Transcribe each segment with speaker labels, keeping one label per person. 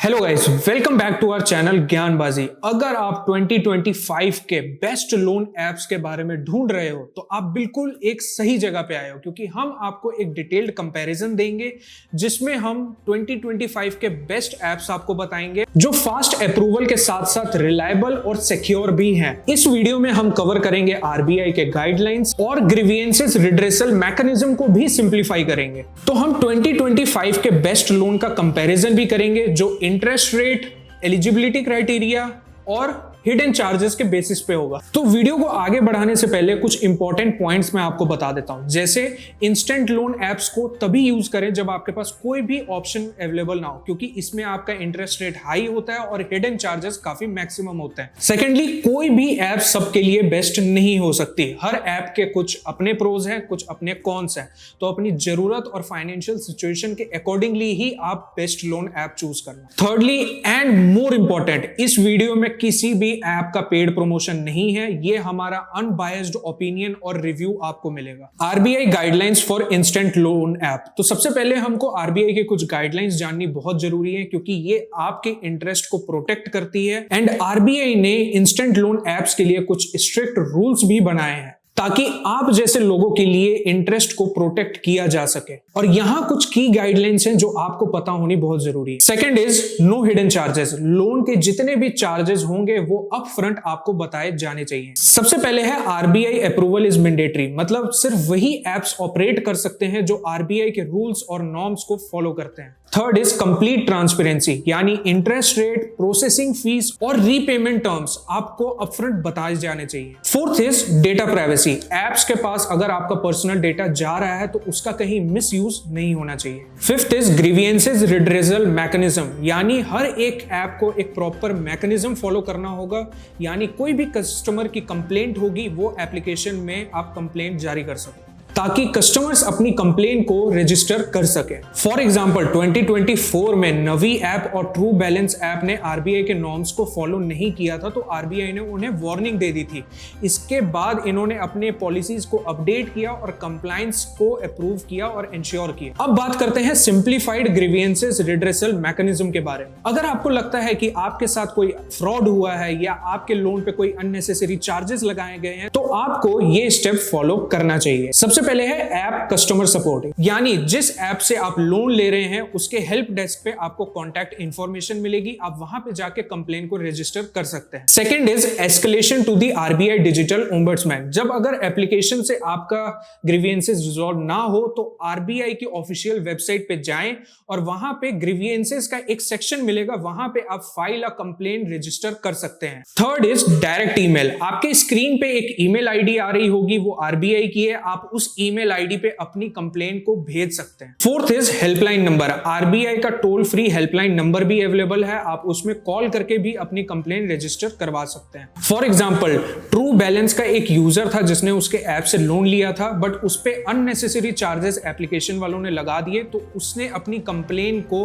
Speaker 1: Hello guys, welcome back to our channel Gyanbaazi. अगर आप 2025 के बेस्ट लोन एप्स के बारे में ढूंढ रहे हो तो आप बिल्कुल एक सही जगह पे आए हो, क्योंकि हम आपको एक डिटेल्ड कंपैरिजन देंगे जिसमें हम 2025 के बेस्ट एप्स आपको बताएंगे जो फास्ट अप्रूवल के साथ साथ रिलायबल और सिक्योर भी हैं। इस वीडियो में हम कवर करेंगे आरबीआई के गाइडलाइंस और ग्रीवियंसेस रिड्रेसल मैकेनिज्म को भी सिंप्लीफाई करेंगे। तो हम 2025 के बेस्ट लोन का कंपैरिजन भी करेंगे जो इंटरेस्ट रेट, एलिजिबिलिटी क्राइटेरिया और हिडन चार्जेस के बेसिस पे होगा। तो वीडियो को आगे बढ़ाने से पहले कुछ इंपॉर्टेंट पॉइंट्स मैं आपको बता देता हूं। जैसे इंस्टेंट लोन एप्स को तभी यूज करें जब आपके पास कोई भी ऑप्शन अवेलेबल ना हो, क्योंकि इसमें आपका इंटरेस्ट रेट हाई होता है और हिडन चार्जेस काफी मैक्सिमम होते हैं। सेकेंडली, कोई भी ऐप सबके लिए बेस्ट नहीं हो सकती। हर ऐप के कुछ अपने प्रोज हैं, कुछ अपने कॉन्स हैं। तो अपनी जरूरत और फाइनेंशियल सिचुएशन के अकॉर्डिंगली ही आप बेस्ट लोन ऐप चूज करना। थर्डली एंड मोर इंपॉर्टेंट, इस वीडियो में किसी भी ऐप का पेड प्रमोशन नहीं है, ये हमारा अनबायस्ड ओपिनियन और रिव्यू आपको मिलेगा। RBI guidelines for instant loan app. तो सबसे पहले हमको आरबीआई के कुछ गाइडलाइंस जाननी बहुत जरूरी है, क्योंकि ये आपके इंटरेस्ट को प्रोटेक्ट करती है। एंड आरबीआई ने इंस्टेंट लोन एप्स के लिए कुछ स्ट्रिक्ट रूल्स भी बनाए हैं ताकि आप जैसे लोगों के लिए इंटरेस्ट को प्रोटेक्ट किया जा सके। और यहां कुछ की गाइडलाइंस हैं जो आपको पता होनी बहुत जरूरी है। Second is no hidden charges. Loan के जितने भी चार्जेस होंगे वो अप फ्रंट आपको बताए जाने चाहिए। सबसे पहले है आरबीआई अप्रूवल इज मैंडेटरी, मतलब सिर्फ वही एप्स ऑपरेट कर सकते हैं जो आरबीआई के रूल्स और नॉर्म्स को फॉलो करते हैं। थर्ड इज कंप्लीट ट्रांसपेरेंसी, यानी इंटरेस्ट रेट, प्रोसेसिंग फीस और रीपेमेंट टर्म्स आपको अपफ्रंट बताए जाने चाहिए। Fourth is data privacy. Apps के पास अगर आपका पर्सनल डेटा जा रहा है तो उसका कहीं मिसयूज नहीं होना चाहिए। Fifth is grievances redressal mechanism, यानी हर एक ऐप को एक प्रॉपर मैकेनिज्म फॉलो करना होगा, यानी कोई भी कस्टमर की कंप्लेंट होगी वो एप्लीकेशन में आप कंप्लेंट जारी कर सको ताकि कस्टमर्स अपनी कंप्लेन को रजिस्टर कर सके। फॉर एग्जांपल 2024 में नवी ऐप और ट्रू बैलेंस ऐप ने आरबीआई के नॉर्म्स को फॉलो नहीं किया था, तो आरबीआई ने उन्हें वार्निंग दे दी थी। इसके बाद इन्होंने अपने पॉलिसीज को अपडेट किया और कंप्लायंस को अप्रूव किया और इंश्योर किया। अब बात करते हैं सिंप्लीफाइड ग्रीवियंसेस रिड्रेसल मैकेनिज्म के बारे में। अगर आपको लगता है कि आपके साथ कोई फ्रॉड हुआ है या आपके लोन पे कोई अननेसेसरी चार्जेस लगाए गए हैं, तो आपको ये स्टेप फॉलो करना चाहिए। सबसे पहले है ऐप कस्टमर सपोर्ट, यानी जिस ऐप से आप लोन ले रहे हैं उसके हेल्प डेस्क पे आपको कॉन्टैक्ट इंफॉर्मेशन मिलेगी, आप वहां पे जाके कंप्लेन को रजिस्टर कर सकते हैं। Second is escalation to the RBI digital ombudsman. जब अगर एप्लीकेशन से आपका ग्रीवियंसेस रिजॉल्व ना हो तो आरबीआई की ऑफिशियल वेबसाइट पे जाएं और वहां पे ग्रीवियंसेस का एक सेक्शन मिलेगा, वहां पे आप फाइल अ कंप्लेन रजिस्टर कर सकते हैं। Third is direct email. आपके स्क्रीन पे एक ईमेल आईडी आ रही होगी, वो आरबीआई की है, आप उस ईमेल आईडी पे अपनी कंप्लेंट को भेज सकते हैं। Fourth is helpline number. RBI का टोल फ्री हेल्पलाइन नंबर भी अवेलेबल है, आप उसमें कॉल करके भी अपनी कंप्लेंट रजिस्टर करवा सकते हैं। फॉर एग्जांपल ट्रू बैलेंस का एक यूजर था जिसने उसके ऐप से लोन लिया था, बट उस पे अननेसेसरी चार्जेस एप्लीकेशन वालों ने लगा दिए, तो उसने अपनी कंप्लेंट को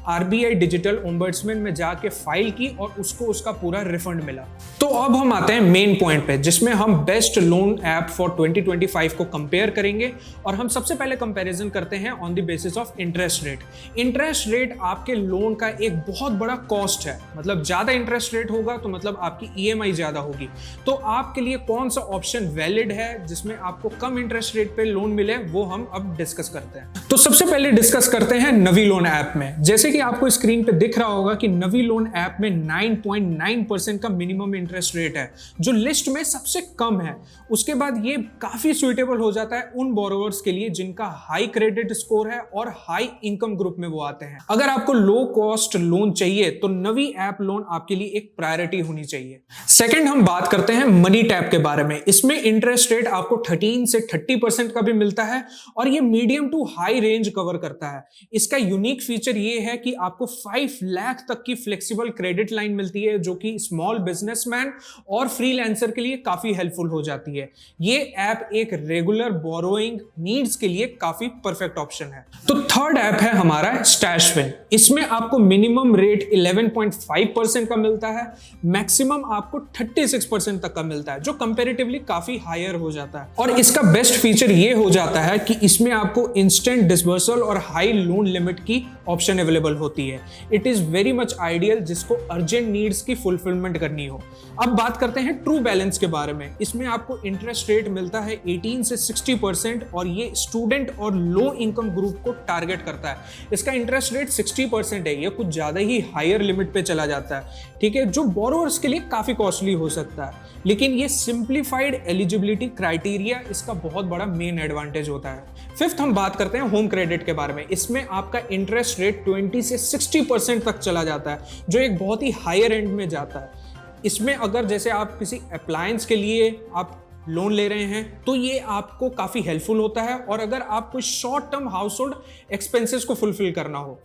Speaker 1: आरबीआई डिजिटल ओम्बड्समैन में जाके फाइल की और उसको उसका पूरा रिफंड मिला। तो अब हम आते हैं मेन पॉइंट पे, जिसमें हम बेस्ट लोन ऐप फॉर 2025 को कंपेयर करेंगे। और हम सबसे पहले कंपैरिजन करते हैं on the basis of interest rate. Interest rate आपके लोन का एक बहुत बड़ा कॉस्ट है, मतलब ज्यादा इंटरेस्ट रेट होगा तो मतलब आपकी ईएमआई ज्यादा होगी। तो आपके लिए कौन सा ऑप्शन वैलिड है जिसमें आपको कम इंटरेस्ट रेट पे लोन मिले, वो हम अब डिस्कस करते हैं। तो सबसे पहले डिस्कस करते हैं नवी लोन ऐप में। जैसे कि आपको स्क्रीन पे दिख रहा होगा कि नवी लोन ऐप में 9.9% का मिनिमम इंटरेस्ट रेट है, जो लिस्ट में सबसे कम है। उसके बाद ये काफी सुइटेबल हो जाता है उन बोरोवर्स के लिए जिनका हाई क्रेडिट स्कोर है और हाई इनकम ग्रुप में वो आते हैं। अगर आपको लो कॉस्ट लोन चाहिए तो नवी ऐप लोन आपके लिए एक प्रायोरिटी होनी चाहिए। सेकंड, हम बात करते हैं मनी टैप के बारे में। इसमें इंटरेस्ट रेट आपको 13 से 30% का भी मिलता है और ये medium to high range cover करता है। इसका यूनिक फीचर ये है कि आपको 5 लाख तक की फ्लेक्सिबल क्रेडिट लाइन मिलती है, जो कि स्मॉल बिजनेसमैन बिजनेसमैन और फ्रीलांसर के लिए काफी हेल्पफुल हो जाती है। ये ऐप एक रेगुलर बोरोइंग नीड्स के लिए काफी परफेक्ट ऑप्शन है। तो थर्ड ऐप है हमारा स्टैशफिन। इसमें आपको मिनिमम रेट 11.5% का मिलता है, मैक्सिमम आपको 36% तक का मिलता है, जो कंपैरेटिवली काफी हायर हो जाता है। और इसका बेस्ट फीचर ये हो जाता है कि इसमें आपको इंस्टेंट डिसबर्सल और हाई लोन लिमिट की ऑप्शन अवेलेबल होती है। It is very much ideal जिसको अर्जेंट नीड्स की फुलफिलमेंट करनी हो। अब बात करते हैं ट्रू बैलेंस के बारे में। इसमें आपको इंटरेस्ट रेट मिलता है 18 से 60% और ये स्टूडेंट और लो इनकम ग्रुप को टारगेट करता है। इसका इंटरेस्ट रेट 60% है, ये कुछ ज्यादा ही हायर लिमिट पे चला जाता है, ठीक है, जो बोरोवर्स के लिए काफी कॉस्टली हो सकता है। लेकिन ये सिंप्लीफाइड एलिजिबिलिटी क्राइटेरिया इसका बहुत बड़ा मेन एडवांटेज होता है। फिफ्थ हम बात करते हैं होम क्रेडिट के बारे में। इसमें आपका इंटरेस्ट रेट 20 से 60% तक चला जाता है, जो एक बहुत ही हायर एंड में जाता है। इसमें अगर जैसे आप किसी अप्लायंस के लिए आप लोन ले रहे हैं तो ये आपको काफी हेल्पफुल होता है, और अगर आप कोई short term house hold expenses को फुलफिल करना हो।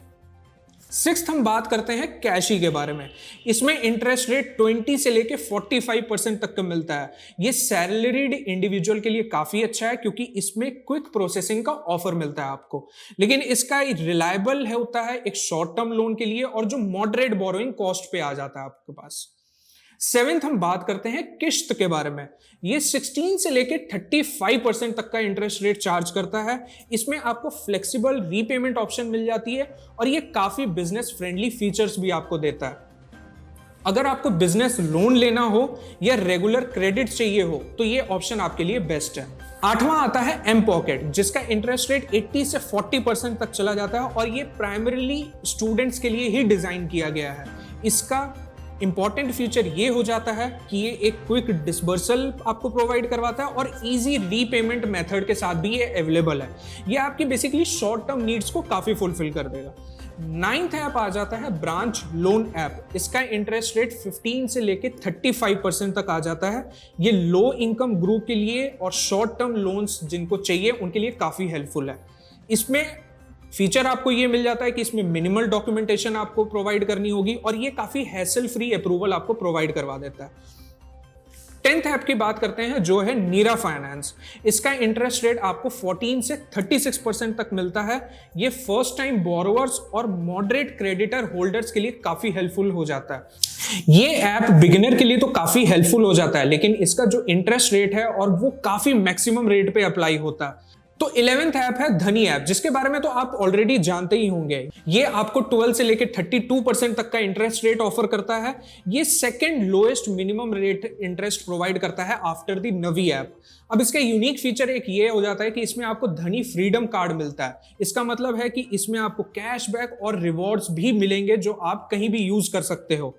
Speaker 1: सिक्स्थ हम बात करते हैं कैशी के बारे में। इसमें इंटरेस्ट रेट 20 से लेके 45% तक का मिलता है। ये सैलरीड इंडिविजुअल के लिए काफी अच्छा है क्योंकि इसमें क्विक प्रोसेसिंग का ऑफर मिलता है आपको, लेकिन इसका रिलायबल है होता है एक शॉर्ट टर्म लोन के लिए और जो मॉडरेट बोरोइंग कॉस्ट पे आ जाता है आपके पास। सेवेंथ हम बात करते हैं किश्त के बारे में। ये 16 से लेके 35% तक का इंटरेस्ट रेट चार्ज करता है। इसमें आपको फ्लेक्सिबल रीपेमेंट ऑप्शन मिल जाती है और ये काफी बिजनेस फ्रेंडली फीचर्स भी आपको देता है। अगर आपको बिजनेस लोन लेना हो या रेगुलर क्रेडिट चाहिए हो तो ये ऑप्शन आपके लिए बेस्ट है। आठवां आता है एम पॉकेट, जिसका इंटरेस्ट रेट 80 से 40% तक चला जाता है और ये प्राइमरीली स्टूडेंट्स के लिए ही डिजाइन किया गया है। इसका इंपॉर्टेंट फीचर ये हो जाता है कि ये एक क्विक डिसबर्सल आपको प्रोवाइड करवाता है और इजी रीपेमेंट मेथड के साथ भी ये अवेलेबल है। ये आपकी बेसिकली शॉर्ट टर्म नीड्स को काफी फुलफिल कर देगा। नाइन्थ ऐप आ जाता है ब्रांच लोन ऐप। इसका इंटरेस्ट रेट 15 से लेके 35% तक आ जाता है। ये लो इनकम ग्रुप के लिए और शॉर्ट टर्म लोन्स जिनको चाहिए उनके लिए काफी हेल्पफुल है। इसमें फीचर आपको ये मिल जाता है कि इसमें मिनिमल डॉक्यूमेंटेशन आपको प्रोवाइड करनी होगी और ये काफी हैसल फ्री अप्रूवल आपको प्रोवाइड करवा देता है। 10th ऐप की बात करते हैं जो है नीरा फाइनेंस। इसका इंटरेस्ट रेट आपको 14 से 36% तक मिलता है। ये फर्स्ट टाइम बोरोवर्स और मॉडरेट क्रेडिटर होल्डर्स के लिए काफी हेल्पफुल हो जाता है। ये ऐप बिगिनर के लिए तो काफी हेल्पफुल हो जाता है, लेकिन इसका जो इंटरेस्ट रेट है और वो काफी मैक्सिमम रेट पे अप्लाई होता है। तो 11th ऐप है धनी ऐप, जिसके बारे में तो आप ऑलरेडी जानते ही होंगे। ये आपको 12 से लेके 32% तक का इंटरेस्ट रेट ऑफर करता है। ये second lowest minimum rate interest provide करता है आफ्टर दी नवी ऐप। अब इसका यूनिक फीचर एक ये हो जाता है कि इसमें आपको धनी फ्रीडम कार्ड मिलता है। इसका मतलब है कि इसमें आपको कैशबैक और रिवॉर्ड्स भी मिलेंगे जो आप कहीं भी यूज कर सकते हो।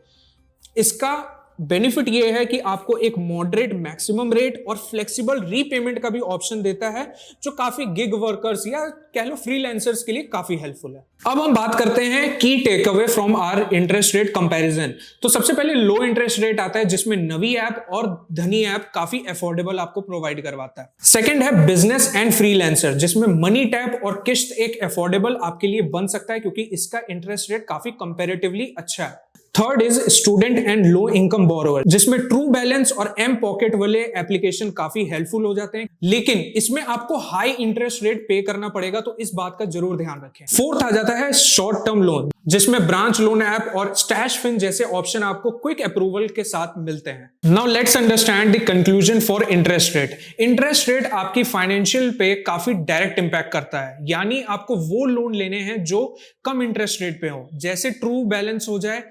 Speaker 1: इसका बेनिफिट ये है कि आपको एक मॉडरेट मैक्सिमम रेट और फ्लेक्सिबल रीपेमेंट का भी ऑप्शन देता है, जो काफी गिग वर्कर्स या कह लो फ्रीलांसर्स के लिए काफी हेल्पफुल है। अब हम बात करते हैं की take away from our interest rate comparison. तो सबसे पहले लो इंटरेस्ट रेट आता है, जिसमें नवी ऐप और धनी ऐप काफी अफोर्डेबल आपको प्रोवाइड करवाता है। सेकंड है बिजनेस एंड फ्रीलांसर, जिसमें मनी टैप और किश्त एक अफोर्डेबल आपके लिए बन सकता है क्योंकि इसका इंटरेस्ट रेट काफी कंपैरेटिवली अच्छा है। Third is student and low income borrower, जिसमें ट्रू बैलेंस और एम पॉकेट वाले एप्लीकेशन काफी हेल्पफुल हो जाते हैं, लेकिन इसमें आपको हाई इंटरेस्ट रेट पे करना पड़ेगा, तो इस बात का जरूर ध्यान रखें। फोर्थ आ जाता है शॉर्ट टर्म लोन, जिसमें ब्रांच लोन ऐप और स्टैशफिन जैसे ऑप्शन आपको क्विक अप्रूवल के साथ मिलते हैं। Now let's understand the conclusion for interest rate. Interest rate आपकी फाइनेंशियल पे काफी डायरेक्ट इंपैक्ट करता है, यानी आपको वो लोन लेने हैं जो कम इंटरेस्ट रेट पे हो, जैसे ट्रू बैलेंस हो जाए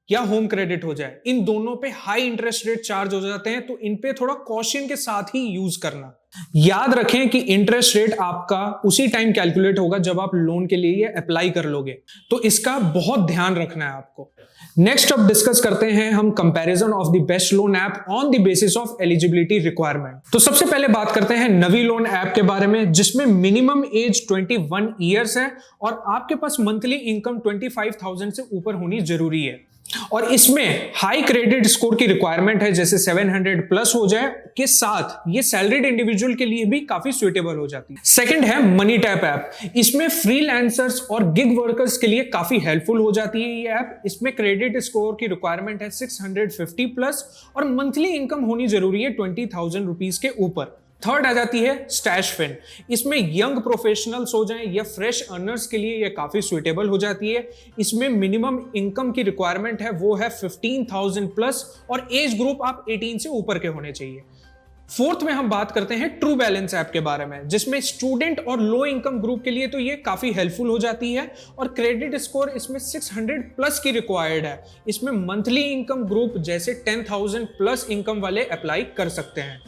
Speaker 1: या होम क्रेडिट हो जाए। इन दोनों पे हाई इंटरेस्ट रेट चार्ज हो जाते हैं, तो इन पे थोड़ा कॉशन के साथ ही यूज करना। याद रखें कि इंटरेस्ट रेट आपका उसी टाइम कैलकुलेट होगा जब आप लोन के लिए अप्लाई कर लोगे, तो इसका बहुत ध्यान रखना है आपको। नेक्स्ट अब डिस्कस करते हैं हम comparison of the best loan app on the basis of eligibility requirement. तो सबसे पहले बात करते हैं नवी लोन ऐप के बारे में, जिसमें मिनिमम एज 21 ईयर्स है और आपके पास मंथली इनकम 25,000 से ऊपर होनी जरूरी है। और इसमें हाई क्रेडिट स्कोर की रिक्वायरमेंट है, जैसे 700 प्लस हो जाए के साथ ये सैलरीड इंडिविजुअल के लिए भी काफी सुइटेबल हो जाती है। सेकंड है मनी टैप ऐप। इसमें फ्रीलांसर्स और गिग वर्कर्स के लिए काफी हेल्पफुल हो जाती है ये ऐप। इसमें क्रेडिट स्कोर की रिक्वायरमेंट है 650 प्लस और मंथली इनकम होनी जरूरी है 20,000 रुपीज के ऊपर। थर्ड आ जाती है स्टैशफिन। इसमें यंग प्रोफेशनल्स हो जाएं या फ्रेश अर्नर्स के लिए ये काफी सुइटेबल हो जाती है। इसमें मिनिमम इनकम की रिक्वायरमेंट है वो है 15,000 प्लस और एज ग्रुप आप 18 से ऊपर के होने चाहिए। फोर्थ में हम बात करते हैं ट्रू बैलेंस ऐप के बारे में, जिसमें स्टूडेंट और लो इनकम ग्रुप के लिए तो ये काफी हेल्पफुल हो जाती है और क्रेडिट स्कोर इसमें 600 प्लस की रिक्वायर्ड है। इसमें मंथली इनकम ग्रुप जैसे 10,000 प्लस इनकम वाले अप्लाई कर सकते हैं।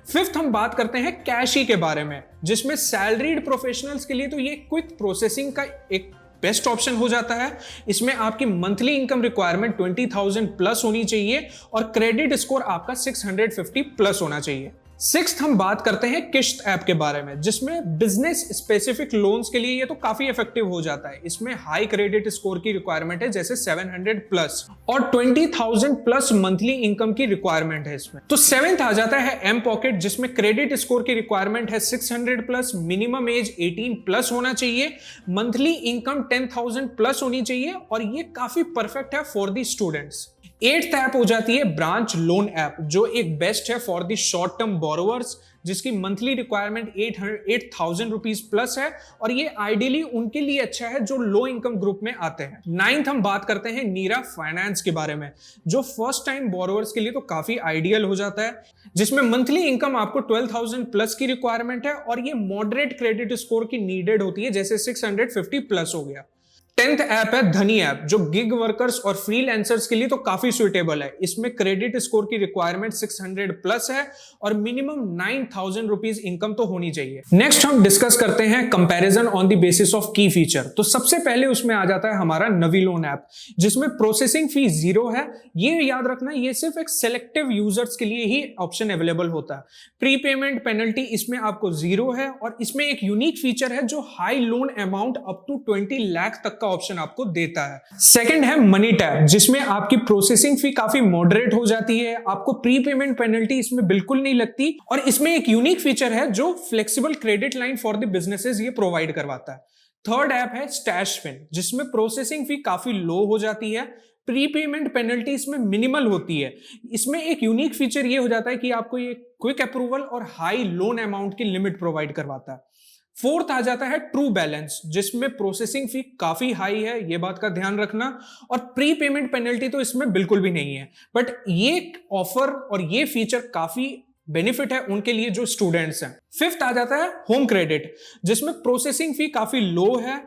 Speaker 1: फिफ्थ हम बात करते हैं कैशी के बारे में, जिसमें सैलरीड प्रोफेशनल्स के लिए तो ये क्विक प्रोसेसिंग का एक बेस्ट ऑप्शन हो जाता है। इसमें आपकी मंथली इनकम रिक्वायरमेंट 20,000 प्लस होनी चाहिए और क्रेडिट स्कोर आपका 650 प्लस होना चाहिए। सिक्स्थ हम बात करते हैं किश्त ऐप के बारे में, जिसमें बिजनेस स्पेसिफिक लोन्स के लिए ये तो काफी इफेक्टिव हो जाता है। इसमें हाई क्रेडिट स्कोर की रिक्वायरमेंट है जैसे 700 प्लस और 20,000 प्लस मंथली इनकम की रिक्वायरमेंट है इसमें। तो सेवेंथ आ जाता है एम पॉकेट, जिसमें क्रेडिट स्कोर की रिक्वायरमेंट है 600 प्लस, मिनिमम एज 18 प्लस होना चाहिए, मंथली इनकम 10,000 प्लस होनी चाहिए और ये काफी परफेक्ट है for the students. Eighth app हो जाती है ब्रांच लोन ऐप, जो एक बेस्ट है for the short term borrowers, जिसकी मंथली रिक्वायरमेंट 8,000 रुपीज प्लस है और ये आइडियली उनके लिए अच्छा है जो लो इनकम ग्रुप में आते हैं। नाइन्थ हम बात करते हैं नीरा फाइनेंस के बारे में, जो फर्स्ट टाइम बोरोवर्स के लिए तो काफी आइडियल हो जाता है, जिसमें मंथली इनकम आपको 12,000 प्लस की रिक्वायरमेंट है और ये मॉडरेट क्रेडिट स्कोर की नीडेड होती है, जैसे 650 प्लस हो गया। 10th ऐप है धनी ऐप, जो गिग वर्कर्स और फ्रीलांसर्स के लिए तो काफी सुइटेबल है। इसमें क्रेडिट स्कोर की रिक्वायरमेंट 600 प्लस है और मिनिमम 9,000 रुपीज इनकम तो होनी चाहिए। नेक्स्ट हम डिस्कस करते हैं comparison on the basis of की फीचर। तो सबसे पहले उसमें आ जाता है हमारा नवी लोन ऐप, जिसमें प्रोसेसिंग फी 0 है। ये याद रखना, ये सिर्फ एक सेलेक्टिव यूजर्स के लिए ही ऑप्शन अवेलेबल होता है। प्री पेमेंट पेनल्टी इसमें आपको 0 है और इसमें एक यूनिक फीचर है जो high loan amount up to 20 lakh तक का ऑप्शन आपको देता है। सेकंड है मनी टैप, जिसमें आपकी प्रोसेसिंग फी काफी मॉडरेट हो जाती है, आपको प्री पेमेंट पेनल्टी इसमें बिल्कुल नहीं लगती और इसमें एक यूनिक फीचर है जो flexible credit line for the businesses ये प्रोवाइड करवाता है। थर्ड ऐप है स्टैशफिन, जिसमें प्रोसेसिंग फी काफी लो हो जाती है, प्री पेमेंट पेनल्टी इसमें मिनिमल होती है। इसमें एक यूनिक फीचर ये हो जाता है कि आपको ये क्विक अप्रूवल और हाई लोन अमाउंट की लिमिट प्रोवाइड करवाता है। फोर्थ आ जाता है ट्रू बैलेंस, जिसमें प्रोसेसिंग फी काफी हाई है, ये बात का ध्यान रखना, और प्री पेमेंट पेनल्टी तो इसमें बिल्कुल भी नहीं है। बट ये ऑफर और ये फीचर काफी बेनिफिट है उनके लिए जो स्टूडेंट्स हैं। फिफ्थ आ जाता है होम क्रेडिट, जिसमें प्रोसेसिंग फी काफी लो है,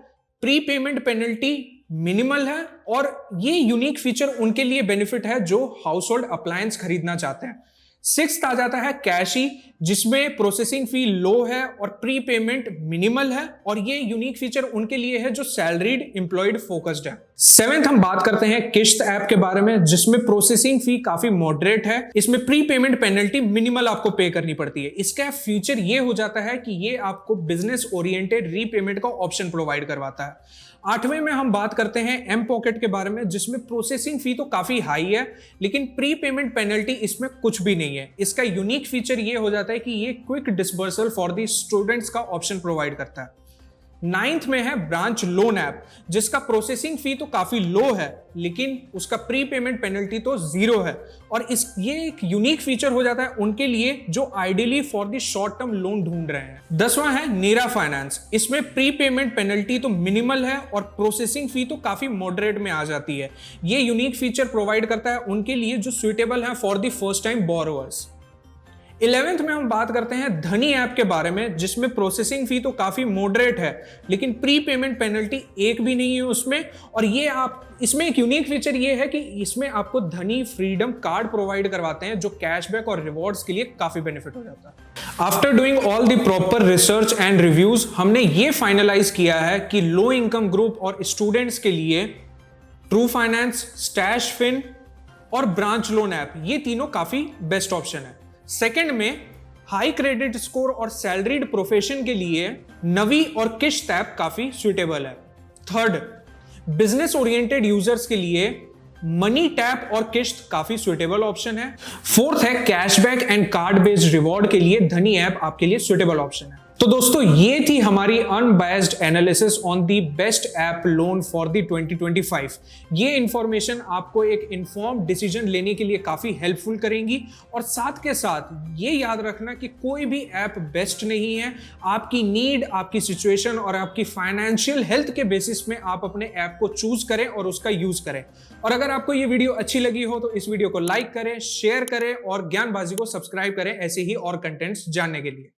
Speaker 1: प्री पेमेंट पेनल्टी मिनिमल है और ये यूनिक फीचर उनके लिए बेनिफिट है जो हाउस होल्ड अप्लायंस खरीदना चाहते हैं। सिक्स्थ आ जाता है कैशी, जिसमें प्रोसेसिंग फी लो है और प्री पेमेंट मिनिमल है और ये यूनिक फीचर उनके लिए है जो सैलरीड एम्प्लॉयड फोकस्ड है। सेवेंथ हम बात करते हैं किश्त ऐप के बारे में, जिसमें प्रोसेसिंग फी काफी मॉडरेट है, इसमें प्री पेमेंट पेनल्टी मिनिमल आपको पे करनी पड़ती है। इसका फीचर ये हो जाता है कि ये आपको बिजनेस ओरिएंटेड रीपेमेंट का ऑप्शन प्रोवाइड करवाता है। आठवें में हम बात करते हैं एम पॉकेट के बारे में, जिसमें प्रोसेसिंग फी तो काफी हाई है लेकिन प्री पेमेंट पेनल्टी इसमें कुछ भी नहीं है। इसका यूनिक फीचर ये हो जाता है कि ये quick disbursal for the students का ऑप्शन प्रोवाइड करता है। नाइन्थ में है ब्रांच लोन ऐप, जिसका प्रोसेसिंग फी तो काफी लो है लेकिन उसका प्री पेमेंट पेनल्टी तो 0 है और ये एक यूनिक फीचर हो जाता है उनके लिए जो ideally for the short term loan ढूंढ रहे हैं। 10वां है नीरा फाइनेंस, इसमें प्री पेमेंट पेनल्टी तो मिनिमल है और प्रोसेसिंग फी तो काफी मॉडरेट में आ जाती है। ये यूनिक फीचर प्रोवाइड करता है उनके लिए जो सुइटेबल है for the first time borrowers. 11th में हम बात करते हैं धनी ऐप के बारे में, जिसमें प्रोसेसिंग फी तो काफी मॉडरेट है लेकिन प्री पेमेंट पेनल्टी एक भी नहीं है उसमें और ये इसमें एक यूनिक फीचर ये है कि इसमें आपको धनी फ्रीडम कार्ड प्रोवाइड करवाते हैं जो कैशबैक और रिवॉर्ड्स के लिए काफी बेनिफिट हो जाता है। After doing all the proper research and reviews, हमने ये फाइनलाइज किया है कि लो इनकम ग्रुप और स्टूडेंट्स के लिए ट्रू फाइनेंस, स्टैशफिन और ब्रांच लोन ऐप ये तीनों काफी बेस्ट ऑप्शन है। सेकंड में हाई क्रेडिट स्कोर और सैलरीड प्रोफेशन के लिए नवी और किश्त ऐप काफी सुइटेबल है। थर्ड, बिजनेस ओरिएंटेड यूजर्स के लिए मनी टैप और किश्त काफी सुइटेबल ऑप्शन है। फोर्थ है cashback and card based reward के लिए धनी ऐप आपके लिए सुइटेबल ऑप्शन है। तो दोस्तों ये थी हमारी unbiased analysis on the best app loan for the 2025। ये इंफॉर्मेशन आपको एक इन्फॉर्म्ड डिसीजन लेने के लिए काफी हेल्पफुल करेंगी और साथ के साथ ये याद रखना कि कोई भी ऐप बेस्ट नहीं है। आपकी नीड, आपकी सिचुएशन और आपकी फाइनेंशियल हेल्थ के बेसिस में आप अपने ऐप को चूज करें और उसका यूज करें। और अगर आपको ये वीडियो अच्छी लगी हो तो इस वीडियो को लाइक करें, शेयर करें और ज्ञानबाजी को सब्सक्राइब करें ऐसे ही और कंटेंट्स जानने के लिए।